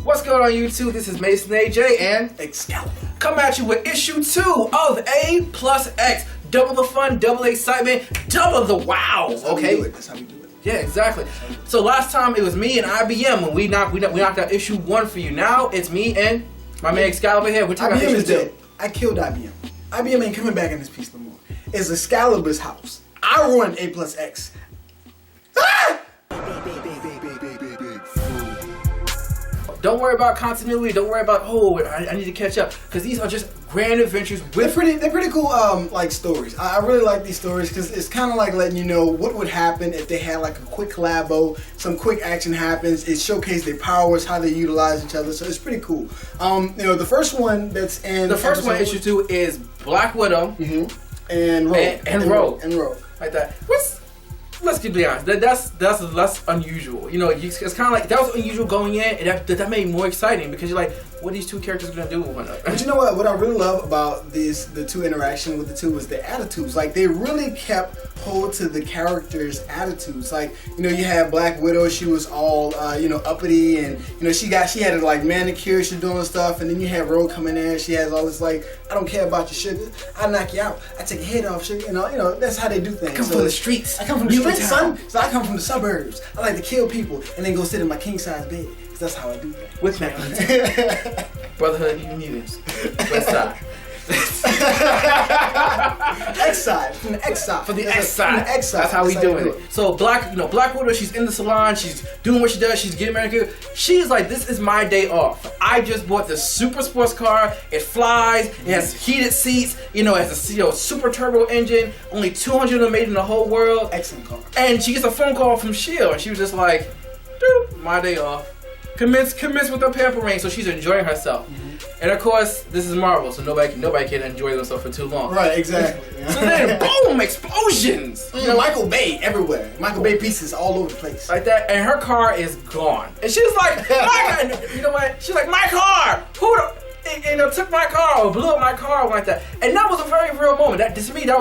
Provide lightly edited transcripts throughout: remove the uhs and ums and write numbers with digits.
What's going on YouTube? This is Mason AJ and Excalibur. Come at you with issue 2 of A plus X. Double the fun, double the excitement, double the wow. Okay? That's how we do it. Yeah, exactly. So last time it was me and IBM when we knocked out issue 1 for you. Now it's me and my man Excalibur here. We're talking about IBM issue is 2. dead. I killed IBM. IBM ain't coming back in this piece no more. It's Excalibur's house. I run A plus X. Ah! Don't worry about continuity. Don't worry about I need to catch up, because these are just grand adventures. They're pretty cool like stories. I really like these stories because it's kind of like letting you know what would happen if they had like a quick collabo, some quick action happens. It showcases their powers, how they utilize each other. So it's pretty cool. The first one that's in issue 2 is Black Widow and Rogue and Rogue like that. Let's be honest. That's unusual. You know, it's kind of like that was unusual going in, and that made it more exciting because you're like, what are these two characters gonna do with one another? But you know what? What I really love about the two interaction with the two was their attitudes. Like they really kept hold to the characters' attitudes. Like you had Black Widow. She was all uppity, and she had like manicure. She doing stuff, and then you had Rogue coming in. She has all this like, I don't care about your sugar. I knock you out. I take your head off, sugar. That's how they do things. I come from the streets. I come from the streets, son. So I come from the suburbs. I like to kill people and then go sit in my king size bed. Cause that's how I do that. With me. Brotherhood Units. West side. X side. From the X side. For the X side. That's how we doing it. So Black Widow, she's in the salon, she's doing what she does, she's getting married. She's like, this is my day off. I just bought this super sports car. It flies, it has heated seats, it has a super turbo engine, only 200 of them made in the whole world. Excellent car. And she gets a phone call from S.H.I.E.L.D. and she was just like, dude, my day off. Commence with her pampering, so she's enjoying herself. And of course, this is Marvel, so nobody can enjoy themselves for too long. Right, exactly. So then, boom, explosions! Michael Bay everywhere. Michael Bay pieces all over the place. Like that, and her car is gone. And she's like, you know what? She's like, my car! Took my car or blew up my car like that. And that was a very real moment. To me, that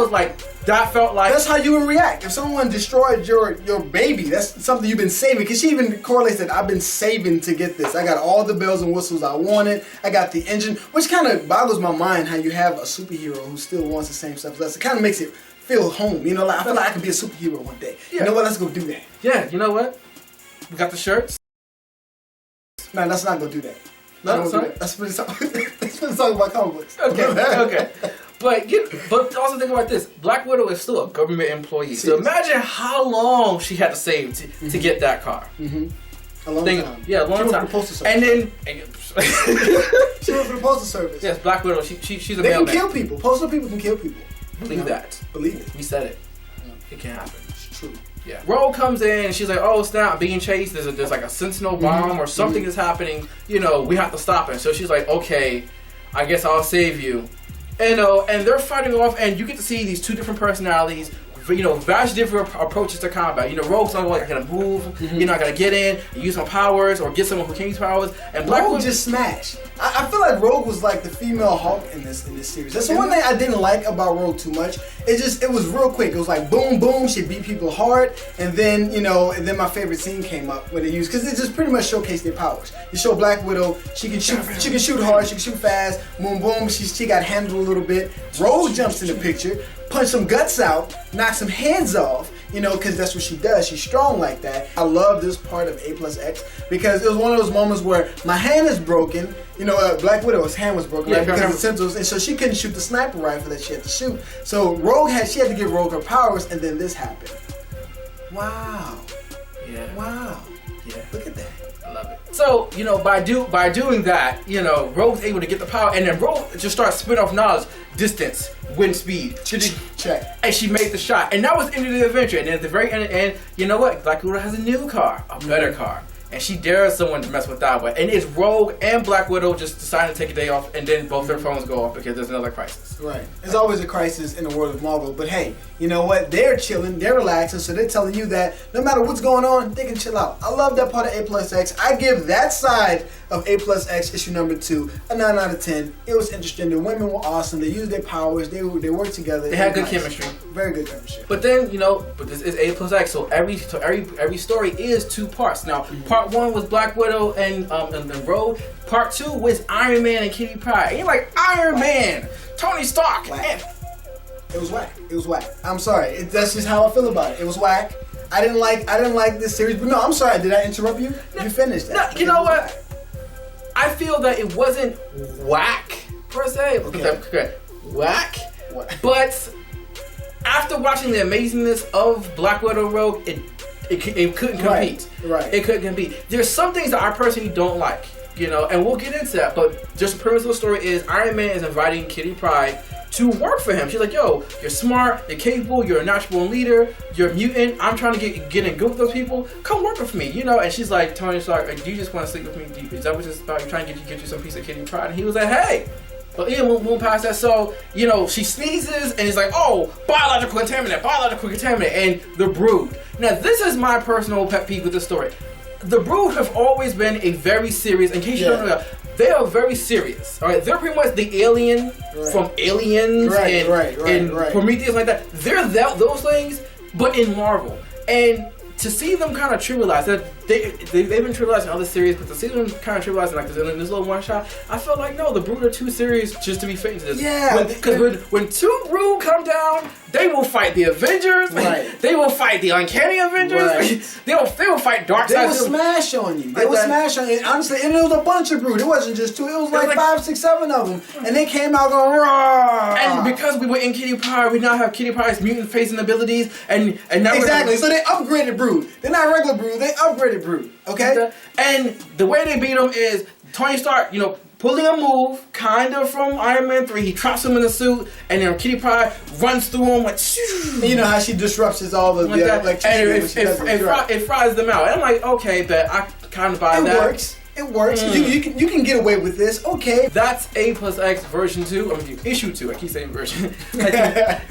felt like... That's how you would react. If someone destroyed your baby, that's something you've been saving. Because she even correlates that I've been saving to get this. I got all the bells and whistles I wanted. I got the engine, which kind of boggles my mind how you have a superhero who still wants the same stuff as us. It kind of makes it feel home. I feel like I could be a superhero one day. Yeah. You know what? Let's go do that. Yeah, you know what? We got the shirts. No, let's not go do that. No, sorry? Let's talk about comic books. Okay. But also think about this. Black Widow is still a government employee. So imagine how long she had to save to get that car. A long time. Yeah, a long time. The Postal Service. And then... she worked for the Postal Service. Yes, Black Widow, she's a They mailman. can kill people. Postal people can kill people. Believe that. Believe it. We said it. It can happen. It's true. Yeah. Rogue comes in and she's like, oh snap, I'm being chased. There's like a sentinel bomb or something is happening. We have to stop it. So she's like, okay, I guess I'll save you. And they're fighting off, and you get to see these two different personalities. Vastly different approaches to combat. Rogue's like, I gotta move. I gotta get in, use my powers, or get someone who can use powers. And Black Rogue just smashed. I feel like Rogue was like the female Hulk in this series. That's the one thing I didn't like about Rogue too much. It was real quick. It was like boom, boom. She beat people hard, and then my favorite scene came up when they used, because it just pretty much showcased their powers. You show Black Widow, she can shoot hard, she can shoot fast. Boom, boom. She got handled a little bit. Rogue jumps in the picture. Punch some guts out, knock some hands off, because that's what she does. She's strong like that. I love this part of A plus X because it was one of those moments where my hand is broken. Black Widow's hand was broken because of the sentinels, and so she couldn't shoot the sniper rifle that she had to shoot. So she had to give Rogue her powers, and then this happened. Wow. Yeah. Wow. Yeah. Look at that. I love it. So, by doing that, Rogue's able to get the power, and then Rogue just starts spitting off knowledge, distance, wind speed. Check. And she made the shot. And that was the end of the adventure. And then at the very end, you know what? Black Widow has a new car, a better car. And she dares someone to mess with that one. And it's Rogue and Black Widow just deciding to take a day off, and then both their phones go off because there's another crisis. Right. There's always a crisis in the world of Marvel, but hey, you know what? They're chilling, they're relaxing, so they're telling you that no matter what's going on, they can chill out. I love that part of A plus X. I give that side of A Plus X issue number 2, a 9 out of 10. It was interesting. The women were awesome. They used their powers. They worked together. They had good chemistry. Very good chemistry. But then, but this is A Plus X, so every story is 2 parts. Now, part 1 was Black Widow and Rogue. Part 2 was Iron Man and Kitty Pryde. And you're like, Iron Man, Tony Stark. Whack. It was whack. It was whack. I'm sorry. That's just how I feel about it. It was whack. I didn't like this series. But no, I'm sorry. Did I interrupt you? You finished that. No, you know what? I feel that it wasn't whack per se. Okay. Whack. What? But after watching the amazingness of Black Widow Rogue, it couldn't compete. Right. It couldn't compete. There's some things that I personally don't like, and we'll get into that. But just the premise of the story is Iron Man is inviting Kitty Pryde to work for him. She's like, yo, you're smart, you're capable, you're a natural born leader, you're a mutant. I'm trying to get in good with those people. Come work with me, And she's like, Tony Stark, do you just want to sleep with me? Is that what it's about? You're trying to get you some piece of Kitty Pryde? And he was like, hey. But Ian won't pass that. So, she sneezes and it's like, oh, biological contaminant, and the Brood. Now, this is my personal pet peeve with the story. The Brood have always been a very serious, in case you don't know, they are very serious. All right, they're pretty much the alien from Aliens and Prometheus, like that. They're those things, but in Marvel. And to see them kind of trivialize that, they've been trivialized in other series, but to see them kind of trivialized in this little one shot, I felt like no, the Brood are too serious just to be fit into this. Yeah, because when 2 Brood come down, they will fight the Avengers. Right. They will fight the Uncanny Avengers. Right. They will fight Darkseid. They will smash on you. They will smash on you. Honestly, and it was a bunch of Brood. It wasn't just 2. It was like 5, 6, 7 of them, and they came out going raw. And because we were in Kitty Pryde, we now have Kitty Pryde's mutant facing abilities, and now exactly. So they upgraded Brood. They're not regular Brood. They upgraded Brood. Okay. And the way they beat him is Tony Stark, pulling a move, kind of from Iron Man 3. He traps him in the suit, and then Kitty Pryde runs through him like. And you know how she disrupts all of the electricity. And it fries them out. And I'm like, okay, but I kind of buy that. It works. You can get away with this. Okay. That's A Plus X version 2. Issue 2. I keep saying version.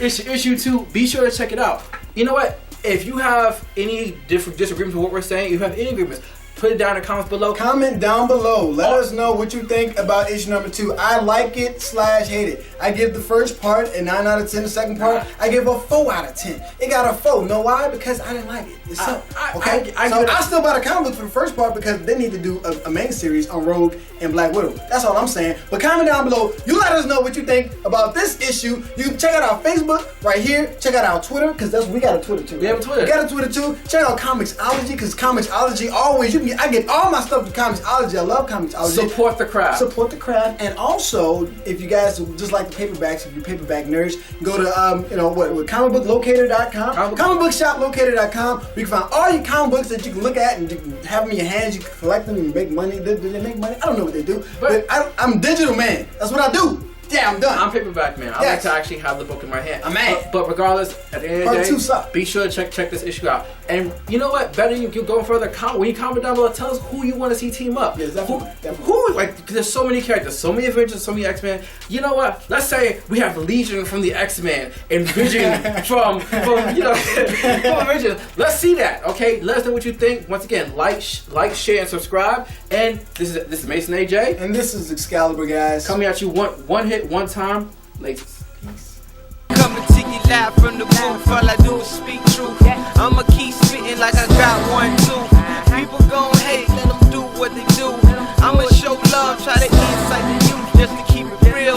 issue 2. Be sure to check it out. You know what? If you have any different disagreements with what we're saying, you have any agreements, put it down in the comments below. Comment down below. Let us know what you think about issue number 2. I like it / hate it. I give the first part a 9 out of 10. The second part, I give a 4 out of 10. It got a 4. Know why? Because I didn't like it. It's simple. Okay? I still bought a comic book for the first part because they need to do a main series on Rogue and Black Widow. That's all I'm saying. But comment down below. You let us know what you think about this issue. You can check out our Facebook right here. Check out our Twitter because we got a Twitter too. We have a Twitter. We got a Twitter too. Check out Comixology because Comixology always I get all my stuff to Comixology. I love Comixology. Support the craft. Support the craft. And also, if you guys just like the paperbacks, if you're paperback nerds, go to comicbooklocator.com, comicbookshoplocator.com. You can find all your comic books that you can look at and you can have them in your hands. You can collect them and make money. Do they make money? I don't know what they do, but I'm a digital man. That's what I do. Yeah, I'm done. I'm paperback man. I like to actually have the book in my hand. I'm mad. But regardless, at the end of the day, 2 suck. Be sure to check this issue out. And you know what? Better you going further. When you comment down below, tell us who you want to see team up. Yeah, definitely. Cause there's so many characters, so many Avengers, so many X-Men. You know what? Let's say we have Legion from the X-Men and Vision from Avengers. Let's see that. Okay, let us know what you think. Once again, like, share, and subscribe. And this is Mason AJ, and this is Excalibur, guys. Coming at you one hit, one time. Latest. Peace. Coming to you live from the booth, all I do is speak truth. I'ma keep spitting like I got 1, 2. People gon' hate, let them do what they do. I'ma show love, try to incite the youth just to keep it real.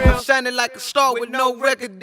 I'm shining like a star with no record deal.